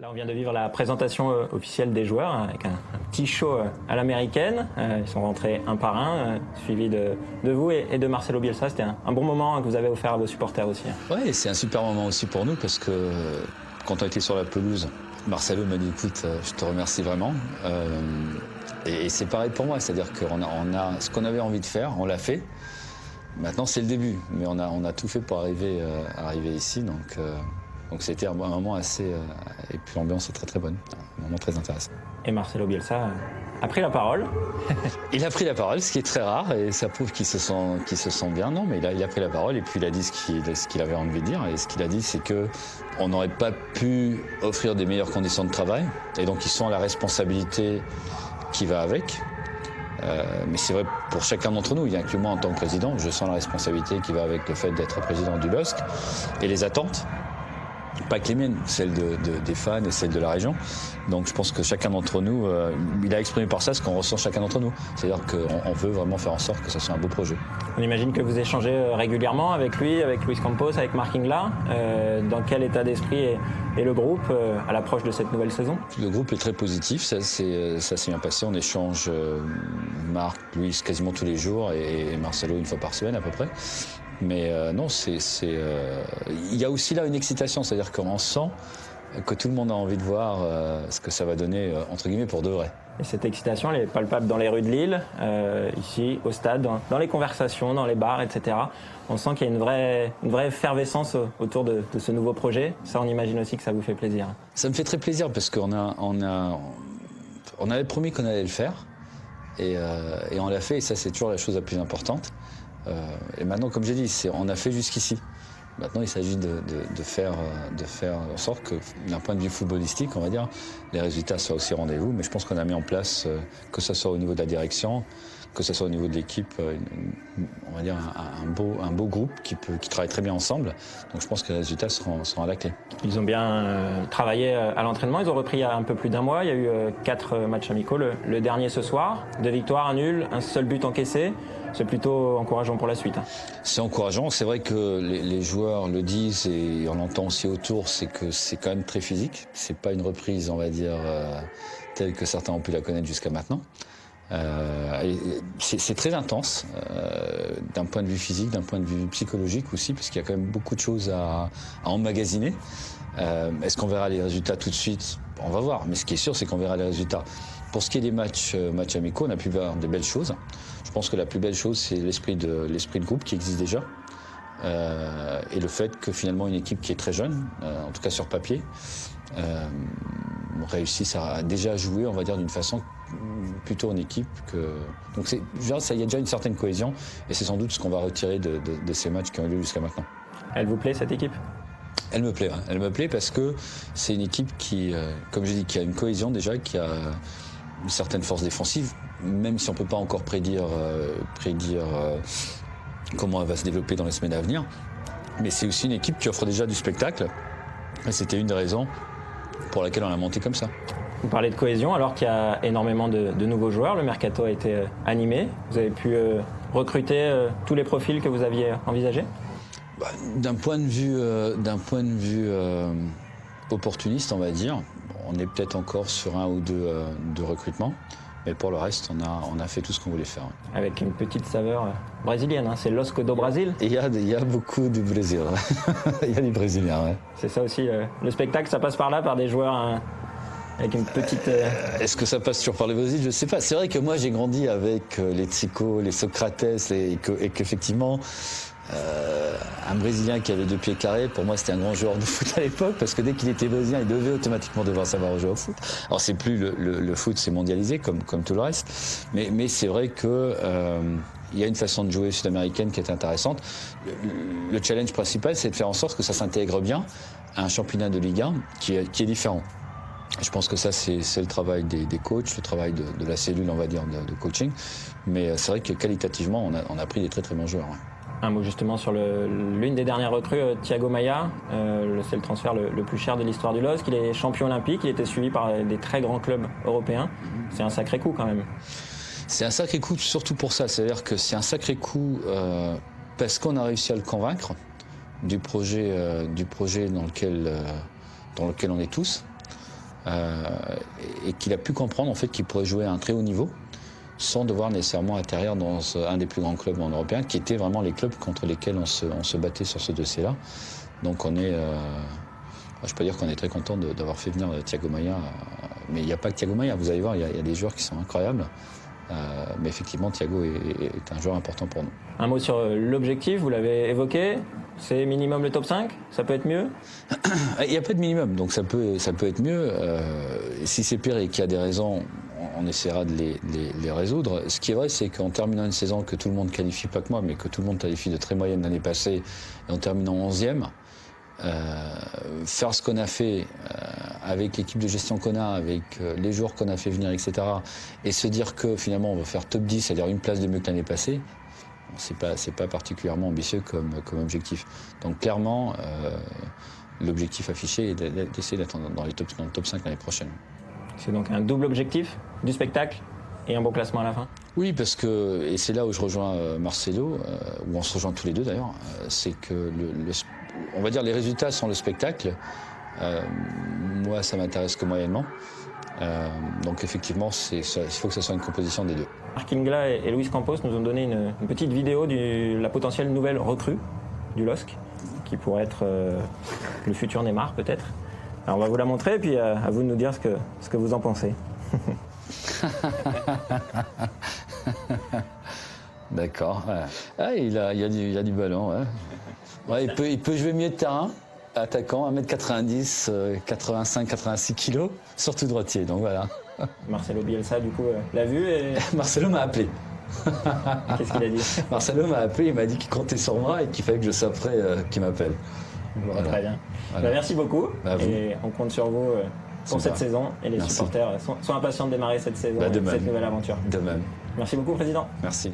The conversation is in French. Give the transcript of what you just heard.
Là, on vient de vivre la présentation officielle des joueurs avec un petit show à l'américaine. Ils sont rentrés un par un, suivis de vous et de Marcelo Bielsa. C'était un bon moment que vous avez offert à vos supporters aussi. Oui, c'est un super moment aussi pour nous parce que quand on était sur la pelouse, Marcelo m'a dit écoute, je te remercie vraiment. Et c'est pareil pour moi, c'est-à-dire qu'on a ce qu'on avait envie de faire, on l'a fait. Maintenant, c'est le début, mais on a tout fait pour arriver ici. Donc c'était un moment assez... et puis l'ambiance est très très bonne, un moment très intéressant. Et Marcelo Bielsa a pris la parole. Il a pris la parole, ce qui est très rare, et ça prouve qu'il se sent bien. Non, mais il a pris la parole, et puis il a dit ce qu'il avait envie de dire. Et ce qu'il a dit, c'est qu'on n'aurait pas pu offrir des meilleures conditions de travail, et donc ils sent la responsabilité qui va avec. Mais c'est vrai pour chacun d'entre nous, il y a que moi en tant que président, je sens la responsabilité qui va avec le fait d'être président du LOSC, et les attentes. Pas que les miennes, celles des fans et celles de la région. Donc je pense que chacun d'entre nous, il a exprimé par ça ce qu'on ressent chacun d'entre nous. C'est-à-dire qu'on veut vraiment faire en sorte que ce soit un beau projet. On imagine que vous échangez régulièrement avec lui, avec Luis Campos, avec Marc Ingla. Dans quel état d'esprit est le groupe à l'approche de cette nouvelle saison? Le groupe est très positif, ça s'est bien passé. On échange Marc, Luis quasiment tous les jours et Marcelo une fois par semaine à peu près. Mais non, il y a aussi là une excitation, c'est-à-dire qu'on sent que tout le monde a envie de voir ce que ça va donner, entre guillemets, pour de vrai. Et cette excitation, elle est palpable dans les rues de Lille, ici, au stade, dans les conversations, dans les bars, etc. On sent qu'il y a une vraie effervescence autour de ce nouveau projet. Ça, on imagine aussi que ça vous fait plaisir. Ça me fait très plaisir parce qu'on avait promis qu'on allait le faire et on l'a fait et ça, c'est toujours la chose la plus importante. Et maintenant, comme j'ai dit, on a fait jusqu'ici. Maintenant, il s'agit de faire en sorte que, d'un point de vue footballistique, on va dire, les résultats soient aussi au rendez-vous. Mais je pense qu'on a mis en place, que ce soit au niveau de la direction, que ce soit au niveau de l'équipe, on va dire un beau groupe qui travaille très bien ensemble. Donc je pense que les résultats seront à la clé. Ils ont bien travaillé à l'entraînement. Ils ont repris il y a un peu plus d'un mois. Il y a eu 4 matchs amicaux. Le dernier ce soir, 2 victoires, 1 nul, un seul but encaissé. C'est plutôt encourageant pour la suite. C'est encourageant. C'est vrai que les joueurs le disent et on l'entend aussi autour, c'est que c'est quand même très physique. C'est pas une reprise, on va dire, telle que certains ont pu la connaître jusqu'à maintenant. C'est très intense d'un point de vue physique, d'un point de vue psychologique aussi, parce qu'il y a quand même beaucoup de choses à emmagasiner. Est-ce qu'on verra les résultats tout de suite? On va voir, mais ce qui est sûr, c'est qu'on verra les résultats. Pour ce qui est des matchs amicaux, on a pu voir des belles choses. Je pense que la plus belle chose, c'est l'esprit de groupe qui existe déjà. Et le fait que finalement une équipe qui est très jeune, en tout cas sur papier, réussisse à déjà jouer, on va dire, d'une façon plutôt en équipe. Donc il y a déjà une certaine cohésion et c'est sans doute ce qu'on va retirer de ces matchs qui ont eu lieu jusqu'à maintenant. Elle vous plaît, cette équipe? Elle me plaît. Elle me plaît parce que c'est une équipe qui, comme je dis, qui a une cohésion déjà, qui a une certaine force défensive, même si on ne peut pas encore prédire comment elle va se développer dans les semaines à venir. Mais c'est aussi une équipe qui offre déjà du spectacle. Et c'était une des raisons pour laquelle on a monté comme ça. Vous parlez de cohésion alors qu'il y a énormément de nouveaux joueurs. Le mercato a été animé. Vous avez pu recruter tous les profils que vous aviez envisagés? D'un point de vue opportuniste, on va dire, on est peut-être encore sur 1 ou 2 recrutements. Mais pour le reste, on a fait tout ce qu'on voulait faire. Avec une petite saveur brésilienne, hein. C'est Losco do Brasil. Il y a beaucoup du Brésil. Il y a du Brésilien, ouais. C'est ça aussi, le spectacle, ça passe par là, par des joueurs avec une petite... Est-ce que ça passe toujours par le Brésil? Je ne sais pas. C'est vrai que moi, j'ai grandi avec les Zico, les Socrates, et qu'effectivement... un Brésilien qui avait 2 pieds carrés, pour moi c'était un grand joueur de foot à l'époque, parce que dès qu'il était brésilien, il devait automatiquement devoir savoir jouer au foot. Alors c'est plus le foot, c'est mondialisé comme tout le reste, mais c'est vrai que il y a une façon de jouer sud-américaine qui est intéressante. Le challenge principal, c'est de faire en sorte que ça s'intègre bien à un championnat de Ligue 1 qui est différent. Je pense que ça, c'est le travail des coachs, le travail de la cellule, on va dire, de coaching. Mais c'est vrai que qualitativement, on a pris des très très bons joueurs. Ouais. Un mot justement sur l'une des dernières recrues, Thiago Maia. C'est le transfert le plus cher de l'histoire du LOSC. Il est champion olympique, il était suivi par des très grands clubs européens. C'est un sacré coup quand même. C'est un sacré coup surtout pour ça. C'est-à-dire que c'est un sacré coup parce qu'on a réussi à le convaincre du projet dans lequel on est tous. et qu'il a pu comprendre en fait qu'il pourrait jouer à un très haut niveau sans devoir nécessairement atterrir dans un des plus grands clubs en européen, qui étaient vraiment les clubs contre lesquels on se battait sur ce dossier-là. Donc on est, je peux dire qu'on est très content d'avoir fait venir Thiago Maia, mais il n'y a pas que Thiago Maia, vous allez voir, il y a des joueurs qui sont incroyables. Mais effectivement, Thiago est un joueur important pour nous. Un mot sur l'objectif, vous l'avez évoqué, c'est minimum le top 5, ça peut être mieux? Il n'y a pas de minimum, donc ça peut être mieux. Si c'est pire et qu'il y a des raisons, on essaiera de les résoudre. Ce qui est vrai, c'est qu'en terminant une saison que tout le monde qualifie, pas que moi, mais que tout le monde qualifie de très moyenne l'année passée, et en terminant 11e, faire ce qu'on a fait avec l'équipe de gestion qu'on a, avec les joueurs qu'on a fait venir, etc., et se dire que finalement on va faire top 10, c'est-à-dire une place de mieux que l'année passée, c'est pas particulièrement ambitieux comme objectif. Donc clairement, l'objectif affiché est d'essayer d'être dans le top 5 l'année prochaine. C'est donc un double objectif, du spectacle et un bon classement à la fin? Oui, parce que, et c'est là où je rejoins Marcelo, où on se rejoint tous les deux d'ailleurs, c'est que on va dire les résultats sont le spectacle. Moi, ça m'intéresse que moyennement. Donc effectivement, il faut que ça soit une composition des deux. Marc Ingla et Luis Campos nous ont donné une petite vidéo de la potentielle nouvelle recrue du LOSC, qui pourrait être le futur Neymar peut-être. Alors on va vous la montrer et puis à vous de nous dire ce que vous en pensez. D'accord. Ouais. Ah, il y a du ballon. Ouais. Ouais, il peut jouer milieu de terrain, attaquant, 1m90, 85-86 kg, surtout droitier. Donc voilà. Marcelo Bielsa, du coup, l'a vu et... Marcelo m'a appelé. Qu'est-ce qu'il a dit? Marcelo m'a appelé, il m'a dit qu'il comptait sur moi et qu'il fallait que je sois prêt qu'il m'appelle. Voilà. Très bien. Voilà. Merci beaucoup. Et on compte sur vous pour cette saison. Et les supporters sont impatients de démarrer cette saison, cette nouvelle aventure. De même. Merci beaucoup, Président. Merci.